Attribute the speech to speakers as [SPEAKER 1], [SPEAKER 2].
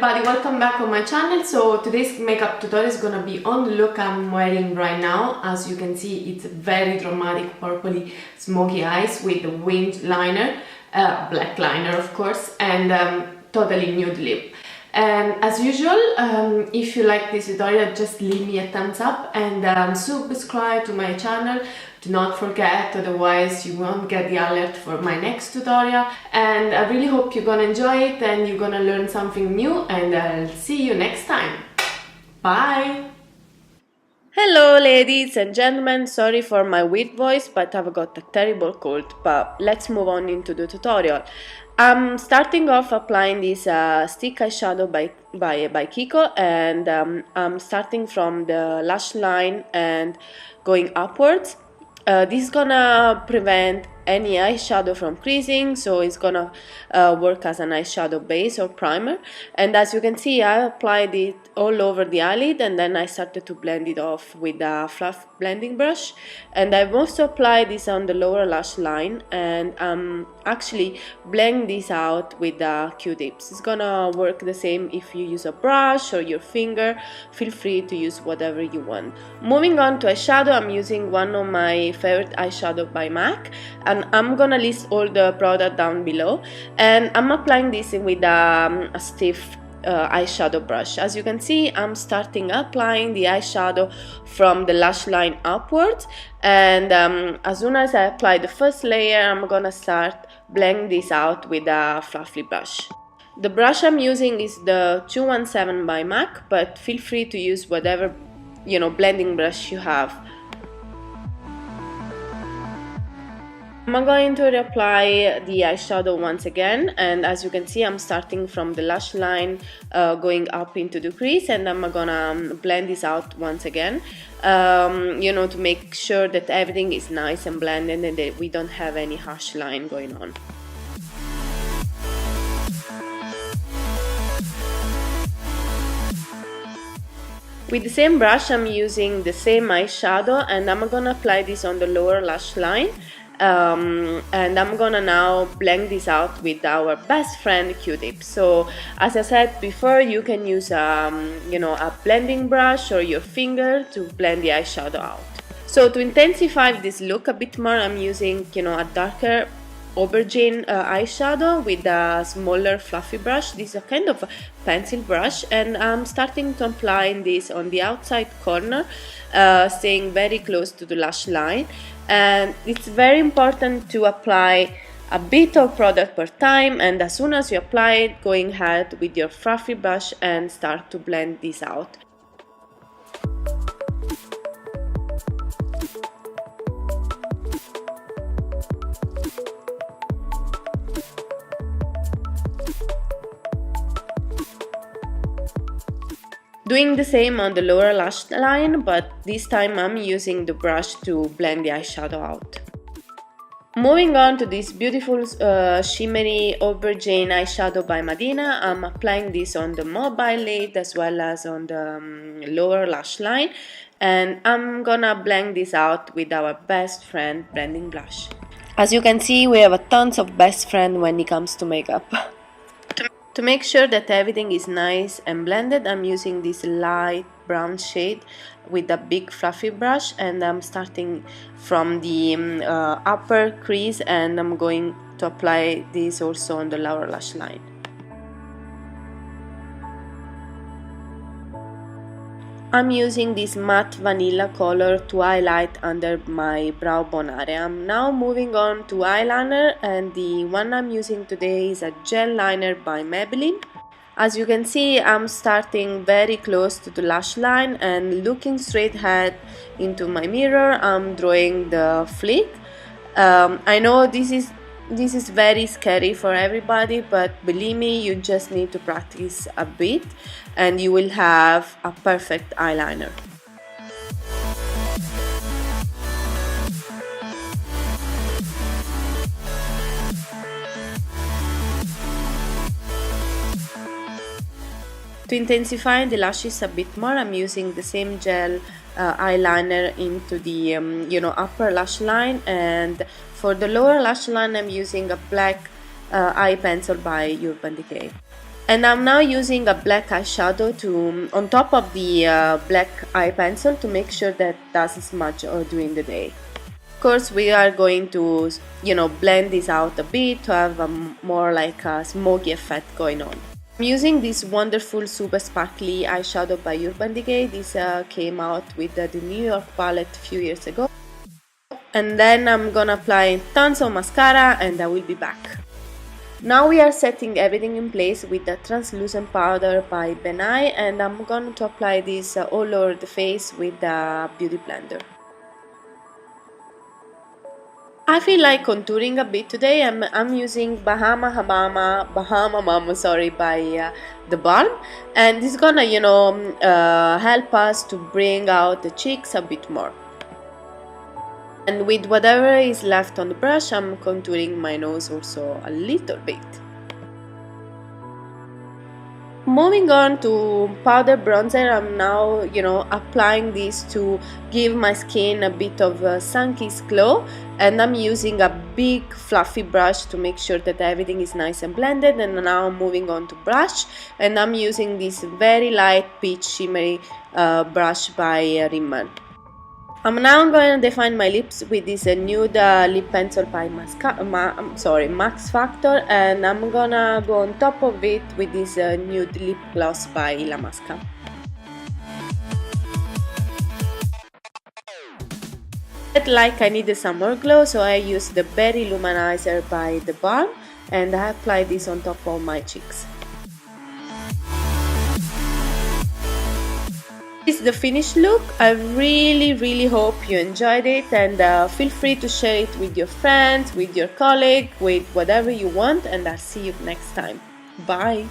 [SPEAKER 1] everybody, welcome back on my channel. So today's makeup tutorial is gonna be on the look I'm wearing right now. As you can see, it's very dramatic purpley smoky eyes with a winged liner, black liner of course, and totally nude lip. And as usual, if you like this tutorial, just leave me a thumbs up and subscribe to my channel. Do not forget, otherwise you won't get the alert for my next tutorial. And I really hope you're gonna enjoy it and you're gonna learn something new, and I'll see you next time. Bye! Hello ladies and gentlemen, sorry for my weird voice, but I've got a terrible cold. But let's move on into the tutorial. I'm starting off applying this stick eyeshadow by Kiko, and I'm starting from the lash line and going upwards. This is gonna prevent any eyeshadow from creasing, so it's gonna work as an eyeshadow base or primer. And as you can see, I applied it all over the eyelid, and then I started to blend it off with a fluff blending brush. And I've also applied this on the lower lash line, and actually blend this out with the Q-tips. It's gonna work the same if you use a brush or your finger. Feel free to use whatever you want. Moving on to eyeshadow, I'm using one of my favorite eyeshadow by MAC, and I'm gonna list all the product down below. And I'm applying this with a stiff eyeshadow brush. As you can see, I'm starting applying the eyeshadow from the lash line upwards, and as soon as I apply the first layer, I'm gonna start blend this out with a fluffy brush. The brush I'm using is the 217 by MAC, but feel free to use whatever blending brush you have. I'm going to reapply the eyeshadow once again, and as you can see, I'm starting from the lash line going up into the crease, and I'm gonna blend this out once again, to make sure that everything is nice and blended and that we don't have any harsh line going on. With the same brush, I'm using the same eyeshadow, and I'm gonna apply this on the lower lash line. And I'm gonna now blend this out with our best friend Q-tip. So as I said before, you can use a blending brush or your finger to blend the eyeshadow out. So to intensify this look a bit more, I'm using a darker aubergine eyeshadow with a smaller fluffy brush. This is a kind of a pencil brush, and I'm starting to apply this on the outside corner, staying very close to the lash line. And it's very important to apply a bit of product per time, and as soon as you apply it, going ahead with your fluffy brush and start to blend this out. Doing the same on the lower lash line, but this time I'm using the brush to blend the eyeshadow out. Moving on to this beautiful shimmery aubergine eyeshadow by Madina, I'm applying this on the mobile lid as well as on the lower lash line, and I'm gonna blend this out with our best friend blending blush. As you can see, we have a tons of best friend when it comes to makeup. To make sure that everything is nice and blended, I'm using this light brown shade with a big fluffy brush, and I'm starting from the upper crease, and I'm going to apply this also on the lower lash line. I'm using this matte vanilla color to highlight under my brow bone area. I'm now moving on to eyeliner, and the one I'm using today is a gel liner by Maybelline. As you can see, I'm starting very close to the lash line and looking straight ahead into my mirror. I'm drawing the flick. I know this is very scary for everybody, but believe me, you just need to practice a bit and you will have a perfect eyeliner. To intensify the lashes a bit more, I'm using the same gel eyeliner into the upper lash line, and for the lower lash line I'm using a black eye pencil by Urban Decay. And I'm now using a black eyeshadow to on top of the black eye pencil to make sure that doesn't smudge during the day. Of course, we are going to, blend this out a bit to have a more like a smoky effect going on. I'm using this wonderful super sparkly eyeshadow by Urban Decay. This came out with the New York palette a few years ago. And then I'm gonna apply tons of mascara and I will be back. Now we are setting everything in place with the translucent powder by Benai, and I'm going to apply this all over the face with the beauty blender. I feel like contouring a bit today. I'm using Bahama Mama, sorry, by the Balm, and it's gonna help us to bring out the cheeks a bit more. And with whatever is left on the brush, I'm contouring my nose also a little bit. Moving on to powder bronzer, I'm now, applying this to give my skin a bit of a sunky glow. And I'm using a big fluffy brush to make sure that everything is nice and blended. And now I'm moving on to blush. And I'm using this very light peach shimmery brush by Rimmel. I'm now going to define my lips with this nude lip pencil by Max Factor, and I'm gonna go on top of it with this nude lip gloss by Illamasqua. Like I needed some more glow, so I used the Berry Luminizer by the Balm, and I applied this on top of my cheeks. This is the finished look. I really hope you enjoyed it, and feel free to share it with your friends, with your colleague, with whatever you want, and I'll see you next time. Bye!